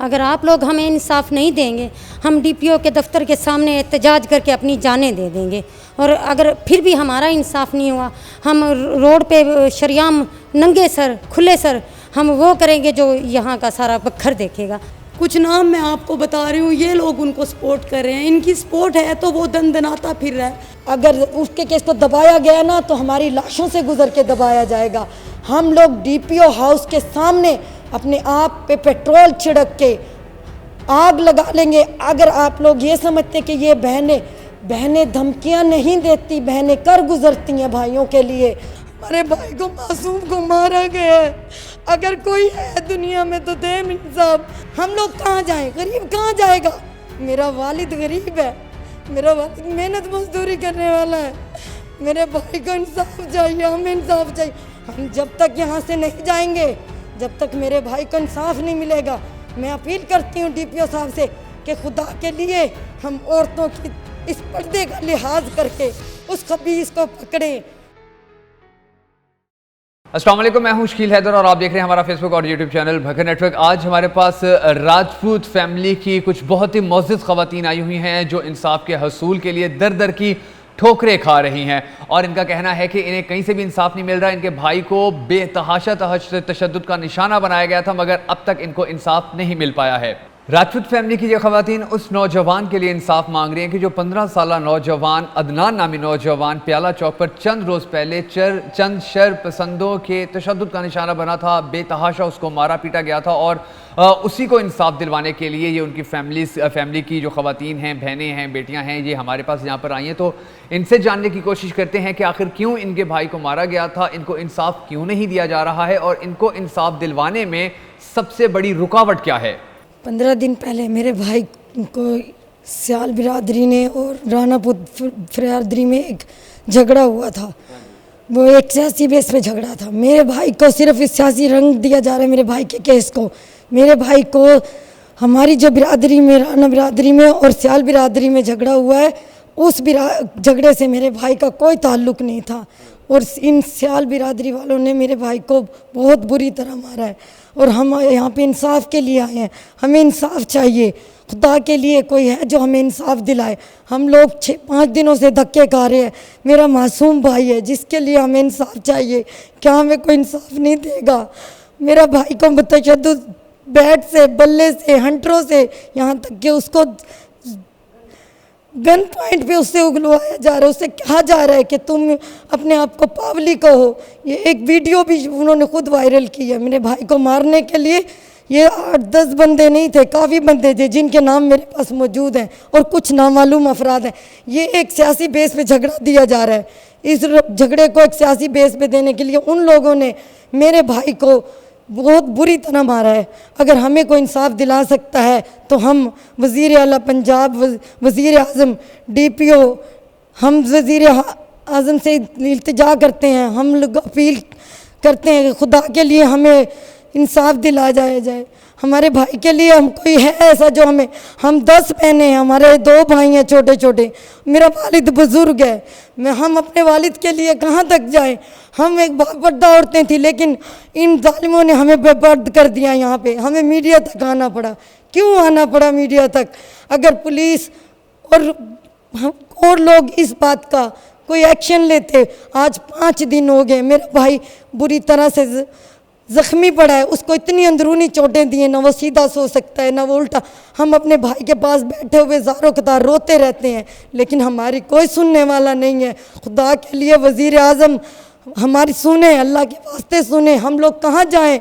अगर आप लोग हमें इंसाफ नहीं देंगे, हम डीपीओ के दफ्तर के सामने एहतजाज करके अपनी जानें दे देंगे। और अगर फिर भी हमारा इंसाफ नहीं हुआ, हम रोड पे शरेआम नंगे सर खुले सर हम वो करेंगे जो यहाँ का सारा बखर देखेगा। कुछ नाम मैं आपको बता रही हूँ, ये लोग उनको सपोर्ट कर रहे हैं, इनकी सपोर्ट है तो वो दनदनाता फिर रहा है। अगर उसके केस को दबाया गया ना तो हमारी लाशों से गुजर के दबाया जाएगा। हम लोग डीपीओ हाउस के सामने अपने आप पे पेट्रोल छिड़क के आग लगा लेंगे। अगर आप लोग ये समझते कि ये बहनें धमकियाँ नहीं देती, बहनें कर गुजरती हैं भाइयों के लिए। हमारे भाई को मासूम को मारा गया है, अगर कोई है दुनिया में तो दे इंसाफ। हम लोग कहाँ जाएं, गरीब कहाँ जाएगा। मेरा वालिद गरीब है, मेरा वालिद मेहनत मजदूरी करने वाला है, मेरे भाई को इंसाफ चाहिए, हमें इंसाफ चाहिए। हम जब तक यहाँ से नहीं जाएंगे, जब तक मेरे भाई को इंसाफ नहीं मिलेगा, मैं अपील करती हूँ डीपीओ साहब से कि खुदा के लिए हम औरतों की इस पर्दे का लिहाज करके उस खबीस को पकड़ें। अस्सलाम वालेकुम, मैं हूं शकील हैदर और आप देख रहे हैं हमारा फेसबुक और यूट्यूब चैनल भकर नेटवर्क। आज हमारे पास राजपूत फैमिली की कुछ बहुत ही मोअज़्ज़ज़ ख़वातीन आई हुई हैं जो इंसाफ के हसूल के लिए दर दर की ठोकरें खा रही हैं और इनका कहना है कि इन्हें कहीं से भी इंसाफ नहीं मिल रहा। इनके भाई को बेतहाशा तशद्दुद का निशाना बनाया गया था मगर अब तक इनको इंसाफ नहीं मिल पाया है। राजपूत फैमिली की ये ख़वातीन उस नौजवान के लिए इंसाफ मांग रही हैं कि जो 15 साला नौजवान अदनान नामी नौजवान प्याला चौक पर चंद रोज़ पहले चंद शर पसंदों के तशद्दुद का निशाना बना था, बेतहाशा उसको मारा पीटा गया था और उसी को इंसाफ दिलवाने के लिए ये उनकी फैमिली की जो ख़वातीन हैं, बहनें हैं, बेटियां हैं, ये हमारे पास यहाँ पर आई हैं। तो इनसे जानने की कोशिश करते हैं कि आखिर क्यों इनके भाई को मारा गया था, इनको इंसाफ क्यों नहीं दिया जा रहा है और इनको इंसाफ दिलवाने में सबसे बड़ी रुकावट क्या है। 15 दिन पहले मेरे भाई को सियाल बिरादरी ने और रानापुर बिरादरी में एक झगड़ा हुआ था। वो एक सियासी बेस पे झगड़ा था। मेरे भाई को सिर्फ इस सियासी रंग दिया जा रहा है। मेरे भाई के केस को, मेरे भाई को हमारी जो बिरादरी में राना बिरादरी में और सियाल बिरादरी में झगड़ा हुआ है, उस झगड़े से मेरे भाई का कोई ताल्लुक़ नहीं था और इन सियाल बिरादरी वालों ने मेरे भाई को बहुत बुरी तरह मारा है और हम यहाँ पे इंसाफ के लिए आए हैं। हमें इंसाफ चाहिए, खुदा के लिए कोई है जो हमें इंसाफ दिलाए। हम लोग 5 दिनों से धक्के खा रहे हैं। मेरा मासूम भाई है जिसके लिए हमें इंसाफ चाहिए, क्या हमें कोई इंसाफ नहीं देगा। मेरा भाई को तशद्दुद बैट से, बल्ले से, हंटरों से, यहाँ तक कि उसको गन पॉइंट पे उससे उगलवाया जा रहा है। उससे कहा जा रहा है कि तुम अपने आप को पावली कहो। ये एक वीडियो भी उन्होंने खुद वायरल की है। मेरे भाई को मारने के लिए ये 8-10 बंदे नहीं थे, काफ़ी बंदे थे जिनके नाम मेरे पास मौजूद हैं और कुछ नामालूम अफराद हैं। ये एक सियासी बेस पे झगड़ा दिया जा रहा है। इस झगड़े को एक सियासी बेस पे देने के लिए उन लोगों ने मेरे भाई को बहुत बुरी तरह मारा है। अगर हमें कोई इंसाफ दिला सकता है तो हम वज़ीर आला पंजाब, वज़ीर आज़म, डीपीओ, हम वज़ीर आज़म से इल्तिजा करते हैं, हम लोग अपील करते हैं कि खुदा के लिए हमें इंसाफ दिला जाए। हमारे भाई के लिए हम कोई है ऐसा जो हम 10 बहनें हैं, हमारे 2 भाई हैं छोटे छोटे, मेरा वालिद बुज़ुर्ग है। हम अपने वालिद के लिए कहाँ तक जाएं। हम एक बापर्दा औरतें थी लेकिन इन जालिमों ने हमें बेपर्द कर दिया। यहाँ पे हमें मीडिया तक आना पड़ा। क्यों आना पड़ा मीडिया तक? अगर पुलिस और लोग इस बात का कोई एक्शन लेते। आज 5 दिन हो गए, मेरा भाई बुरी तरह से ज़ख्मी पड़ा है। उसको इतनी अंदरूनी चोटें दी हैं, ना वो सीधा सो सकता है ना वो उल्टा। हम अपने भाई के पास बैठे हुए ज़ारों कतार रोते रहते हैं लेकिन हमारी कोई सुनने वाला नहीं है। खुदा के लिए वज़ीर आज़म हमारी सुने, अल्लाह के वास्ते सुने। हम लोग कहाँ जाएं?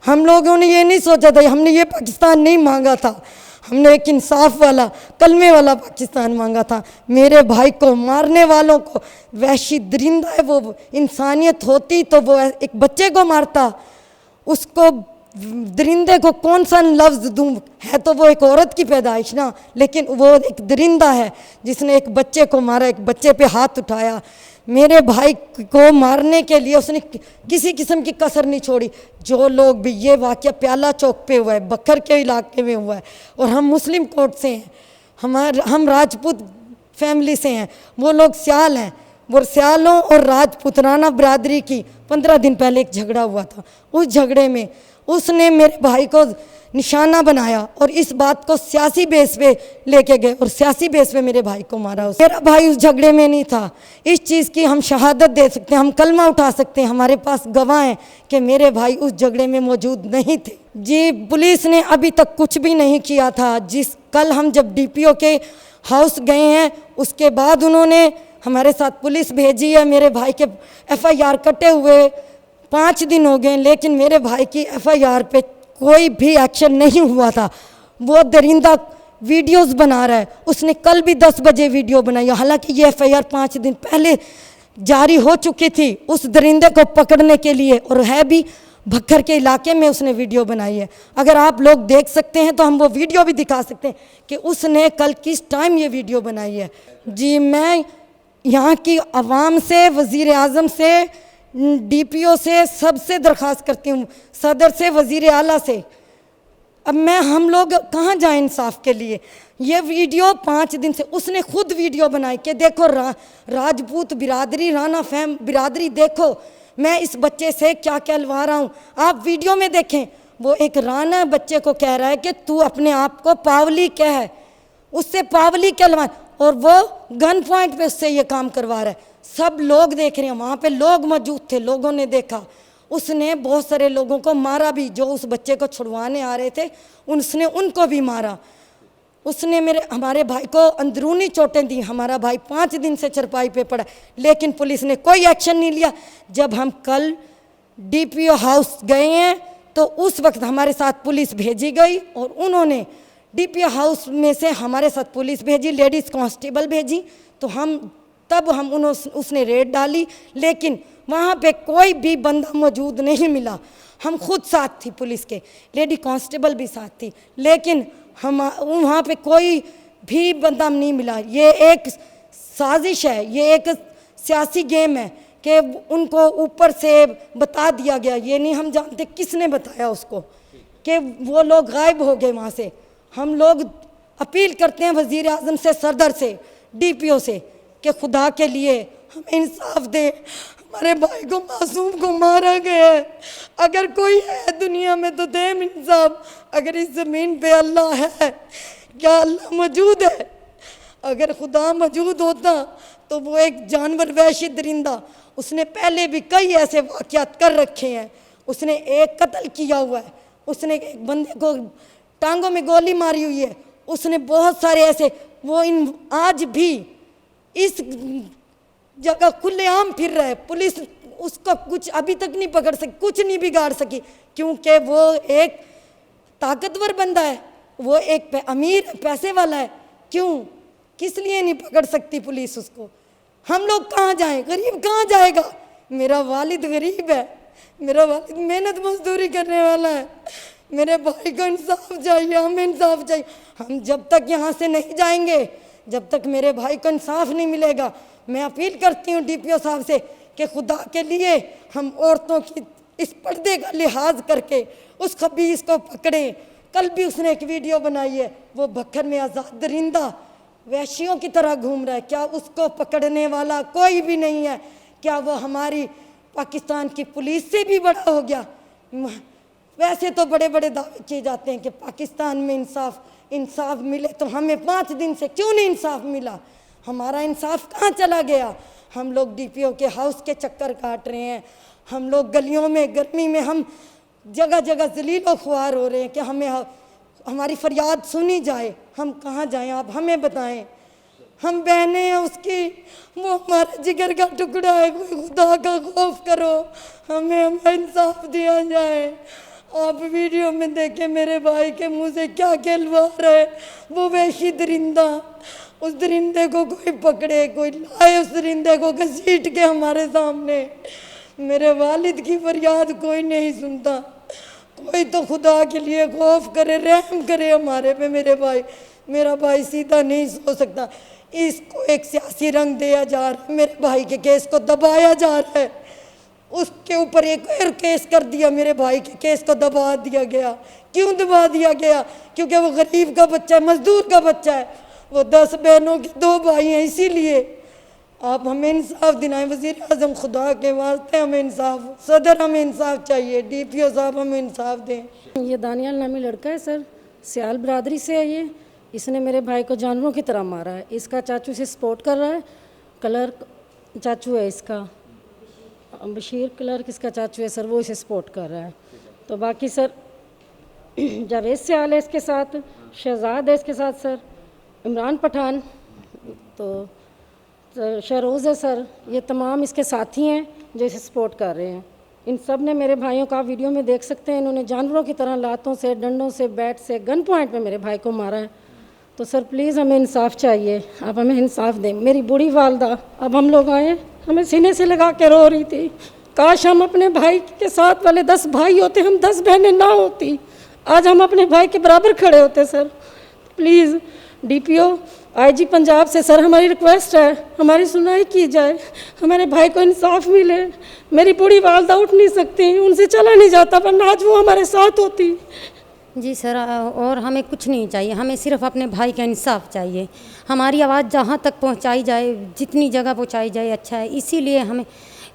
हम लोगों ने ये नहीं सोचा था, हमने ये पाकिस्तान नहीं मांगा था। हमने एक इंसाफ वाला, कलमे वाला पाकिस्तान मांगा था। मेरे भाई को मारने वालों को, वहशी दरिंदा है वो, इंसानियत होती तो वो एक बच्चे को मारता। उसको दरिंदे को कौन सा लफ्ज़ दूँ? है तो वो एक औरत की पैदाइश ना, लेकिन वो एक दरिंदा है जिसने एक बच्चे को मारा, एक बच्चे पे हाथ उठाया। मेरे भाई को मारने के लिए उसने किसी किस्म की कसर नहीं छोड़ी। जो लोग भी, ये वाक़या प्याला चौक पे हुआ है, बखर के इलाके में हुआ है और हम मुस्लिम कोर्ट से हैं, हम राजपूत फैमिली से हैं। वो लोग सियाल हैं। वो सियालों और राजपूत राना बिरादरी की 15 दिन पहले एक झगड़ा हुआ था। उस झगड़े में उसने मेरे भाई को निशाना बनाया और इस बात को सियासी बेस पे लेके गए और सियासी बेस पे मेरे भाई को मारा। मेरा भाई उस झगड़े में नहीं था। इस चीज़ की हम शहादत दे सकते हैं, हम कलमा उठा सकते हैं, हमारे पास गवाह हैं कि मेरे भाई उस झगड़े में मौजूद नहीं थे। जी, पुलिस ने अभी तक कुछ भी नहीं किया था। कल हम जब DPO के हाउस गए हैं, उसके बाद उन्होंने हमारे साथ पुलिस भेजी है। मेरे भाई के FIR कटे हुए 5 दिन हो गए, लेकिन मेरे भाई की FIR पे कोई भी एक्शन नहीं हुआ था। वो दरिंदा वीडियोस बना रहा है। उसने कल भी 10 बजे वीडियो बनाई, हालांकि ये FIR 5 दिन पहले जारी हो चुकी थी उस दरिंदे को पकड़ने के लिए, और है भी भक्खर के इलाके में उसने वीडियो बनाई है। अगर आप लोग देख सकते हैं तो हम वो वीडियो भी दिखा सकते हैं कि उसने कल किस टाइम ये वीडियो बनाई है। जी, मैं यहाँ की आवाम से, वज़ीर आज़म से, DPO से, सबसे दरख्वास्त करती हूँ, सदर से, वज़ीर आला से। अब हम लोग कहाँ जाएं इंसाफ के लिए? ये वीडियो 5 दिन से उसने खुद वीडियो बनाई कि देखो राजपूत बिरादरी, राणा फैम बिरादरी, देखो मैं इस बच्चे से क्या कहलवा रहा हूँ। आप वीडियो में देखें, वो एक राणा बच्चे को कह रहा है कि तू अपने आप को पावली कह, उससे पावली कहलवा, और वो गन पॉइंट पे उससे ये काम करवा रहा है। सब लोग देख रहे हैं, वहाँ पे लोग मौजूद थे, लोगों ने देखा। उसने बहुत सारे लोगों को मारा भी, जो उस बच्चे को छुड़वाने आ रहे थे, उसने उनको भी मारा। उसने हमारे भाई को अंदरूनी चोटें दी। हमारा भाई 5 दिन से चरपाई पे पड़ा, लेकिन पुलिस ने कोई एक्शन नहीं लिया। जब हम कल DPO हाउस गए हैं तो उस वक्त हमारे साथ पुलिस भेजी गई, और उन्होंने DPO हाउस में से हमारे साथ पुलिस भेजी, लेडीज़ कांस्टेबल भेजी। तो उसने रेड डाली, लेकिन वहाँ पे कोई भी बंदा मौजूद नहीं मिला। हम खुद साथ थी, पुलिस के लेडी कांस्टेबल भी साथ थी, लेकिन हम वहाँ पे कोई भी बंदा नहीं मिला। ये एक साजिश है, ये एक सियासी गेम है कि उनको ऊपर से बता दिया गया। ये नहीं हम जानते किसने बताया उसको कि वो लोग गायब हो गए वहाँ से। हम लोग अपील करते हैं वज़ीर आज़म से, सदर से, DPO से कि खुदा के लिए हमें इंसाफ दे। हमारे भाई को, मासूम को मारा गया है। अगर कोई है दुनिया में तो दे इंसाफ। अगर इस ज़मीन पे अल्लाह है, क्या अल्लाह मौजूद है? अगर खुदा मौजूद होता तो वो एक जानवर, वहशी दरिंदा, उसने पहले भी कई ऐसे वाक़यात कर रखे हैं। उसने एक कत्ल किया हुआ है, उसने एक बंदे को टांगों में गोली मारी हुई है, उसने बहुत सारे ऐसे, वो आज भी इस जगह खुलेआम फिर रहा है। पुलिस उसको कुछ अभी तक नहीं पकड़ सकी, कुछ नहीं बिगाड़ सकी, क्योंकि वो एक ताकतवर बंदा है, वो एक अमीर पैसे वाला है। क्यों, किस लिए नहीं पकड़ सकती पुलिस उसको? हम लोग कहाँ जाएं? गरीब कहाँ जाएगा? मेरा वालिद गरीब है, मेरा वालिद मेहनत मजदूरी करने वाला है। मेरे भाई को इंसाफ चाहिए, हमें इंसाफ चाहिए। हम जब तक यहाँ से नहीं जाएंगे, जब तक मेरे भाई को इंसाफ नहीं मिलेगा, मैं अपील करती हूँ DPO साहब से कि खुदा के लिए हम औरतों की इस पर्दे का लिहाज करके उस खबीस को पकड़ें। कल भी उसने एक वीडियो बनाई है, वो भक्खर में आज़ाद दरिंदा वैश्यों की तरह घूम रहा है। क्या उसको पकड़ने वाला कोई भी नहीं है? क्या वो हमारी पाकिस्तान की पुलिस से भी बड़ा हो गया? वैसे तो बड़े बड़े दावे किए जाते हैं कि पाकिस्तान में इंसाफ मिले, तो हमें 5 दिन से क्यों नहीं इंसाफ मिला? हमारा इंसाफ कहाँ चला गया? हम लोग DPO के हाउस के चक्कर काट रहे हैं, हम लोग गलियों में गर्मी में हम जगह जगह जलील व ख्वार हो रहे हैं कि हमारी फरियाद सुनी जाए। हम कहाँ जाएं? आप हमें बताएं। हम बहनें हैं उसकी, वो हमारे जिगर का टुकड़ा है। कोई खुदा का खौफ करो, हमें इंसाफ दिया जाए। आप वीडियो में देखें मेरे भाई के मुंह से क्या कहलवा रहा है वो वहशी दरिंदा। उस दरिंदे को कोई पकड़े, कोई लाए उस दरिंदे को घसीट के हमारे सामने। मेरे वालिद की फरियाद कोई नहीं सुनता। कोई तो खुदा के लिए खौफ करे, रहम करे हमारे पे। मेरा भाई सीधा नहीं सो सकता। इसको एक सियासी रंग दिया जा रहा है, मेरे भाई के केस को दबाया जा रहा है। उसके ऊपर एक और केस कर दिया, मेरे भाई के केस को दबा दिया गया। क्यों दबा दिया गया? क्योंकि वो गरीब का बच्चा है, मजदूर का बच्चा है। वो 10 बहनों के 2 भाई हैं, इसीलिए आप हमें इंसाफ दिलाएं वज़ीर आज़म, खुदा के वास्ते हमें इंसाफ, सदर हमें इंसाफ चाहिए, DPO साहब हमें इंसाफ दें। ये दानियाल नामी लड़का है सर, सियाल बरादरी से है ये। इसने मेरे भाई को जानवरों की तरह मारा है। इसका चाचू से सपोर्ट कर रहा है, क्लर्क चाचू है इसका, बशीर क्लर्क इसका चाचू है सर, वो इसे सपोर्ट कर रहा है। तो बाकी सर जावेद सियाल है इसके साथ, शहजाद है इसके साथ सर, इमरान पठान, तो शहरोज़ है सर, ये तमाम इसके साथी हैं जो इसे सपोर्ट कर रहे हैं। इन सब ने मेरे भाइयों का वीडियो में देख सकते हैं, इन्होंने जानवरों की तरह लातों से, डंडों से, बैट से, गन पॉइंट पे मेरे भाई को मारा है। तो सर प्लीज़ हमें इंसाफ चाहिए, आप हमें इंसाफ दें। मेरी बूढ़ी वालदा अब हम लोग आए, हमें सीने से लगा के रो रही थी, काश हम अपने भाई के साथ वाले 10 भाई होते, हम 10 बहनें ना होती, आज हम अपने भाई के बराबर खड़े होते। Sir please DPO IG Punjab से सर हमारी रिक्वेस्ट है, हमारी सुनवाई की जाए, हमारे भाई को इंसाफ मिले। मेरी बूढ़ी वालदा उठ नहीं सकती, उनसे चला नहीं जाता, वरना आज वो हमारे साथ होती। जी सर, और हमें कुछ नहीं चाहिए, हमें सिर्फ अपने भाई का इंसाफ चाहिए। हमारी आवाज़ जहाँ तक पहुँचाई जाए, जितनी जगह पहुँचाई जाए अच्छा है। इसीलिए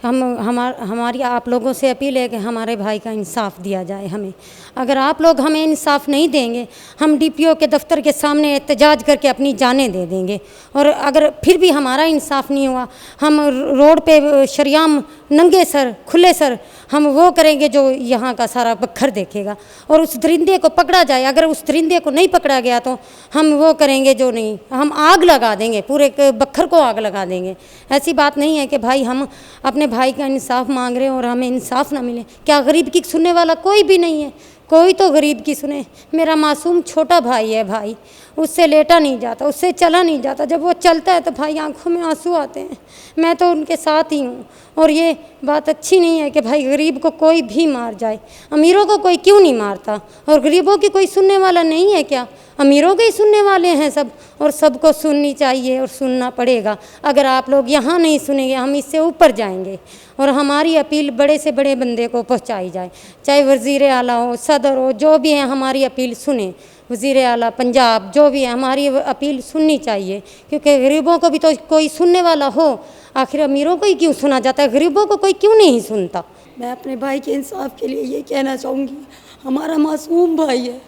हमारी आप लोगों से अपील है कि हमारे भाई का इंसाफ दिया जाए हमें। अगर आप लोग हमें इंसाफ नहीं देंगे, हम DPO के दफ्तर के सामने एहतजाज करके अपनी जानें दे देंगे। और अगर फिर भी हमारा इंसाफ नहीं हुआ, हम रोड पे शरियाम नंगे सर, खुले सर, हम वो करेंगे जो यहाँ का सारा बखर देखेगा। और उस दरिंदे को पकड़ा जाए, अगर उस दरिंदे को नहीं पकड़ा गया तो हम वो करेंगे जो नहीं, हम आग लगा देंगे, पूरे बखर को आग लगा देंगे। ऐसी बात नहीं है कि भाई हम अपने भाई का इंसाफ मांग रहे हैं और हमें इंसाफ ना मिले। क्या गरीब की सुनने वाला कोई भी नहीं है? कोई तो गरीब की सुने। मेरा मासूम छोटा भाई है, भाई उससे लेटा नहीं जाता, उससे चला नहीं जाता। जब वो चलता है तो भाई आंखों में आंसू आते हैं। मैं तो उनके साथ ही हूँ। और ये बात अच्छी नहीं है कि भाई गरीब को कोई भी मार जाए। अमीरों को कोई क्यों नहीं मारता? और गरीबों की कोई सुनने वाला नहीं है क्या? अमीरों के ही सुनने वाले हैं सब, और सबको सुननी चाहिए और सुनना पड़ेगा। अगर आप लोग यहाँ नहीं सुनेंगे, हम इससे ऊपर जाएंगे। और हमारी अपील बड़े से बड़े बंदे को पहुँचाई जाए, चाहे वज़ीर आला हो, सदर हो, जो भी है हमारी अपील सुने। वज़ीर आला पंजाब जो भी है, हमारी अपील सुननी चाहिए, क्योंकि गरीबों को भी तो कोई सुनने वाला हो। आखिर अमीरों को ही क्यों सुना जाता है, गरीबों को कोई क्यों नहीं सुनता? मैं अपने भाई के इंसाफ के लिए ये कहना चाहूँगी, हमारा मासूम भाई है,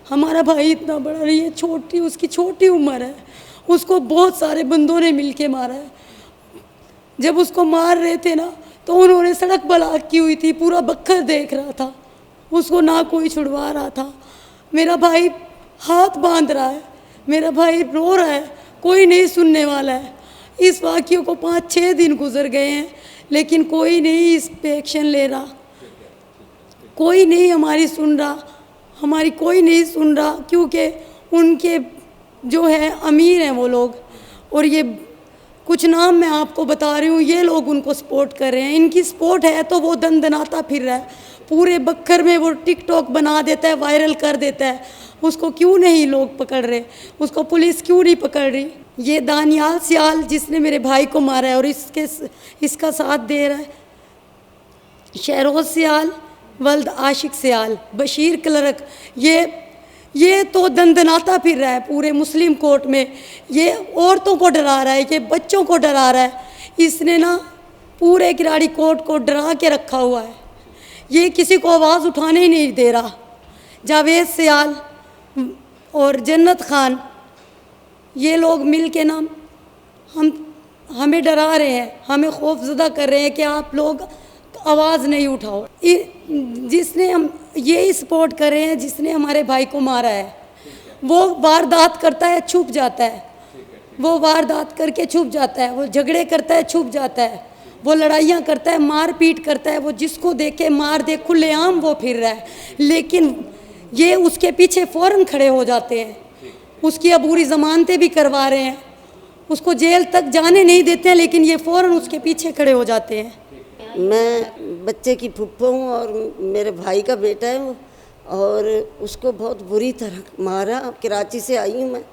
हमारा भाई इतना बड़ा नहीं है, उसकी छोटी उम्र है, उसको बहुत सारे बंदों ने मिल के मारा है। जब उसको मार रहे थे ना, तो उन्होंने सड़क ब्लॉक की हुई थी, पूरा बखर देख रहा था, उसको ना कोई छुड़वा रहा था। मेरा भाई हाथ बांध रहा है, मेरा भाई रो रहा है, कोई नहीं सुनने वाला है। इस वाक़ियों को 5-6 दिन गुजर गए हैं, लेकिन कोई नहीं इस पे एक्शन ले रहा, कोई नहीं हमारी सुन रहा, हमारी कोई नहीं सुन रहा, क्योंकि उनके जो है अमीर हैं वो लोग। और ये कुछ नाम मैं आपको बता रही हूँ, ये लोग उनको सपोर्ट कर रहे हैं। इनकी सपोर्ट है तो वो दंदनाता फिर रहा है, पूरे बक्खर में वो टिकटॉक बना देता है, वायरल कर देता है। उसको क्यों नहीं लोग पकड़ रहे, उसको पुलिस क्यों नहीं पकड़ रही? ये दानियाल सियाल जिसने मेरे भाई को मारा है और इसका साथ दे रहा है शहरोज़ सियाल, वल्द आशिक सियाल, बशीर क्लर्क, ये तो दंदनाता फिर रहा है पूरे मुस्लिम कोर्ट में। ये औरतों को डरा रहा है, ये बच्चों को डरा रहा है। इसने ना पूरे किराड़ी कोर्ट को डरा के रखा हुआ है। ये किसी को आवाज़ उठाने ही नहीं दे रहा। जावेद सियाल और जन्नत खान, ये लोग मिल के ना हमें डरा रहे हैं, हमें खौफज़दा कर रहे हैं कि आप लोग आवाज़ नहीं उठाओ। जिसने हम यही सपोर्ट कर रहे हैं, जिसने हमारे भाई को मारा है, वो वारदात करता है छुप जाता है, वो वारदात करके छुप जाता है, वो झगड़े करता है छुप जाता है, वो लड़ाइयाँ करता है, मार पीट करता है, वो जिसको देखे मार दे, खुलेआम वो फिर रहा है। लेकिन ये उसके पीछे फ़ौरन खड़े हो जाते हैं, उसकी अबूरी ज़मानतें भी करवा रहे हैं, उसको जेल तक जाने नहीं देते हैं, लेकिन ये फ़ौरन उसके पीछे खड़े हो जाते हैं। मैं बच्चे की फुप्पो हूँ और मेरे भाई का बेटा है वो, और उसको बहुत बुरी तरह मारा। कराची से आई हूँ मैं,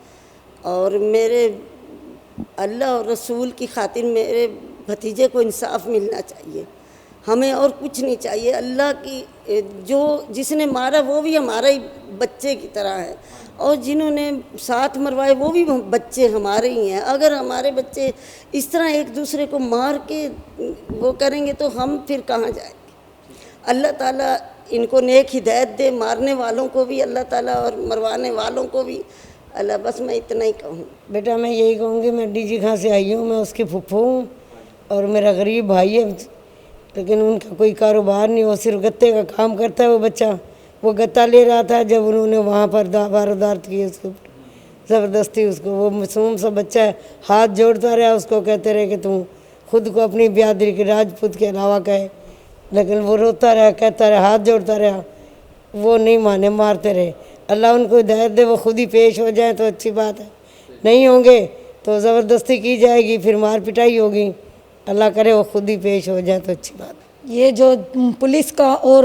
और मेरे अल्लाह और रसूल की खातिर मेरे भतीजे को इंसाफ मिलना चाहिए। हमें और कुछ नहीं चाहिए। अल्लाह की जो जिसने मारा वो भी हमारा ही बच्चे की तरह है, और जिन्होंने साथ मरवाए वो भी बच्चे हमारे ही हैं। अगर हमारे बच्चे इस तरह एक दूसरे को मार के वो करेंगे तो हम फिर कहाँ जाएंगे। अल्लाह ताला इनको नेक हिदायत दे, मारने वालों को भी अल्लाह ताला और मरवाने वालों को भी अल्लाह। बस मैं इतना ही कहूँ। बेटा मैं यही कहूँगी, मैं डीजी खां से आई हूँ, मैं उसकी फुफ्फो हूँ और मेरा गरीब भाई है, लेकिन उनका कोई कारोबार नहीं, वो सिर्फ गत्ते का काम करता है। वो बच्चा वो गत्ता ले रहा था जब उन्होंने वहाँ पर वारदात की उसके ऊपर, ज़बरदस्ती उसको, वो मासूम सा बच्चा है, हाथ जोड़ता रहा, उसको कहते रहे कि तुम खुद को अपनी बिरादरी के राजपूत के अलावा कहे, लेकिन वो रोता रहा, कहता रहा, हाथ जोड़ता रहा, वो नहीं माने, मारते रहे। अल्लाह उनको हिदायत दे, वो खुद ही पेश हो जाए तो अच्छी बात है, नहीं होंगे तो ज़बरदस्ती की जाएगी, फिर मार पिटाई होगी। अल्लाह करे वो खुद ही पेश हो जाए तो अच्छी बात है। ये जो पुलिस का और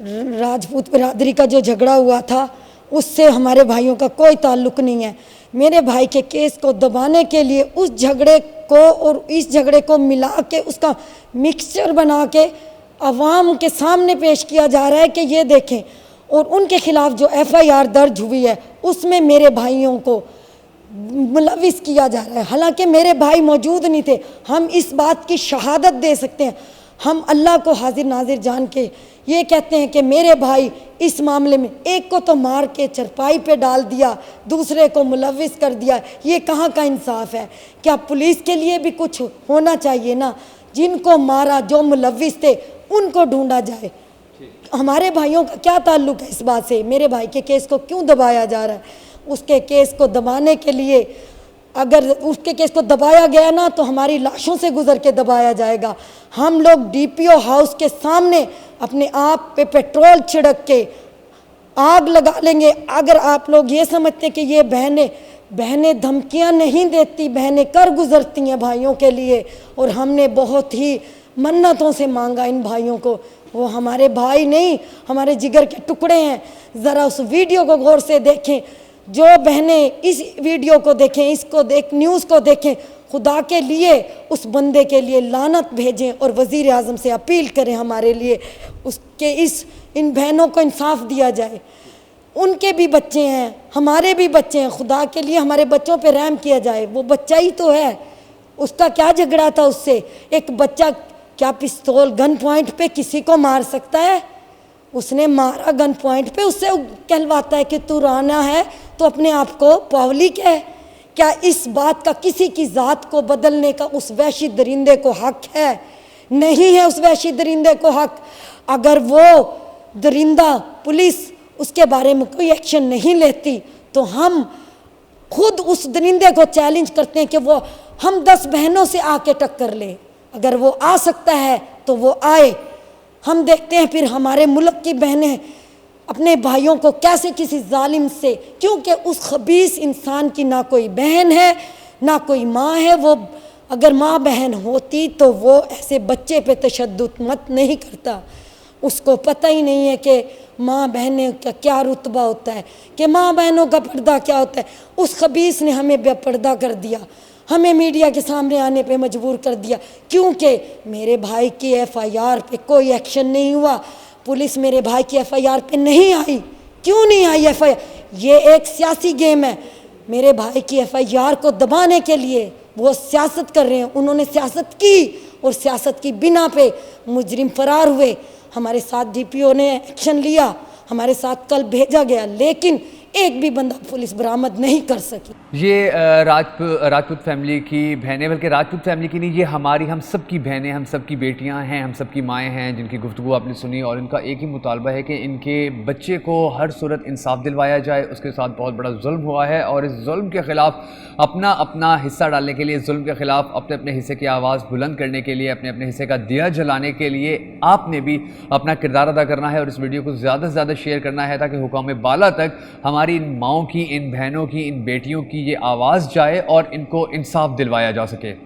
राजपूत बिरादरी का जो झगड़ा हुआ था उससे हमारे भाइयों का कोई ताल्लुक़ नहीं है। मेरे भाई के केस को दबाने के लिए उस झगड़े को और इस झगड़े को मिला के उसका मिक्सचर बना के आवाम के सामने पेश किया जा रहा है कि ये देखें, और उनके खिलाफ जो FIR दर्ज हुई है उसमें मेरे भाइयों को मुलविस किया जा रहा है, हालांकि मेरे भाई मौजूद नहीं थे। हम इस बात की शहादत दे सकते हैं, हम अल्लाह को हाजिर नाजिर जान के ये कहते हैं कि मेरे भाई इस मामले में एक को तो मार के चरपाई पे डाल दिया, दूसरे को मुलविस कर दिया। ये कहाँ का इंसाफ है? क्या पुलिस के लिए भी कुछ होना चाहिए ना? जिनको मारा, जो मुलविस थे, उनको ढूंढा जाए। हमारे भाइयों का क्या ताल्लुक़ है इस बात से? मेरे भाई के केस को क्यों दबाया जा रहा है? उसके केस को दबाने के लिए, अगर उसके केस को दबाया गया ना तो हमारी लाशों से गुजर के दबाया जाएगा। हम लोग DPO हाउस के सामने अपने आप पे पेट्रोल छिड़क के आग लगा लेंगे। अगर आप लोग ये समझते हैं कि ये बहनें धमकियां नहीं देती, बहनें कर गुजरती हैं भाइयों के लिए, और हमने बहुत ही मन्नतों से मांगा इन भाइयों को, वो हमारे भाई नहीं, हमारे जिगर के टुकड़े हैं। ज़रा उस वीडियो को गौर से देखें, जो बहनें इस वीडियो को देखें, इसको न्यूज़ को देखें, खुदा के लिए उस बंदे के लिए लानत भेजें और वज़ीर आज़म से अपील करें हमारे लिए, उसके इन बहनों को इंसाफ दिया जाए। उनके भी बच्चे हैं, हमारे भी बच्चे हैं, खुदा के लिए हमारे बच्चों पे रहम किया जाए। वो बच्चा ही तो है, उसका क्या झगड़ा था उससे? एक बच्चा क्या पिस्तौल गन पॉइंट पे किसी को मार सकता है? उसने मारा गन पॉइंट पे, उससे कहलवाता है कि तू राना है तो अपने आप को पब्लिक है। क्या इस बात का किसी की ज़ात को बदलने का उस वहशी दरिंदे को हक है? नहीं है उस वहशी दरिंदे को हक। अगर वो दरिंदा पुलिस उसके बारे में कोई एक्शन नहीं लेती तो हम खुद उस दरिंदे को चैलेंज करते हैं कि वो हम 10 बहनों से आके टक्कर ले। अगर वो आ सकता है तो वो आए। हम देखते हैं फिर हमारे मुल्क की बहनें अपने भाइयों को कैसे किसी जालिम से, क्योंकि उस खबीस इंसान की ना कोई बहन है ना कोई माँ है। वो अगर माँ बहन होती तो वो ऐसे बच्चे पे तशद्दुद मत नहीं करता। उसको पता ही नहीं है कि माँ बहनों का क्या रुतबा होता है, कि माँ बहनों का पर्दा क्या होता है। उस खबीस ने हमें बेपर्दा कर दिया, हमें मीडिया के सामने आने पे मजबूर कर दिया, क्योंकि मेरे भाई की FIR पे कोई एक्शन नहीं हुआ। पुलिस मेरे भाई की FIR पे नहीं आई। क्यों नहीं आई FIR? ये एक सियासी गेम है। मेरे भाई की FIR को दबाने के लिए वो सियासत कर रहे हैं। उन्होंने सियासत की और सियासत की बिना पे मुजरिम फरार हुए। हमारे साथ DPO ने एक्शन लिया, हमारे साथ कल भेजा गया, लेकिन एक भी बंदा पुलिस बरामद नहीं कर सकी। ये राजपूत फैमिली की बहनें, बल्कि राजपूत फैमिली की नहीं, ये हमारी, हम सब की बहनें, हम सब की बेटियां हैं, हम सब की माएँ हैं, जिनकी गुफ्तगू आपने सुनी। और इनका एक ही मुतालबा है कि इनके बच्चे को हर सूरत इंसाफ दिलवाया जाए। उसके साथ बहुत बड़ा जुल्म हुआ है और इस जुल्म के ख़िलाफ़ अपना हिस्सा डालने के लिए, जुल्म के ख़िलाफ़ अपने अपने हिस्से की आवाज़ बुलंद करने के लिए, अपने अपने हिस्से का दिया जलाने के लिए आपने भी अपना किरदार अदा करना है और इस वीडियो को ज़्यादा से ज़्यादा शेयर करना है, ताकि हुकाम बाला तक हमारी इन माओं की, इन बहनों की, इन बेटियों की ये आवाज़ जाए और इनको इंसाफ दिलवाया जा सके।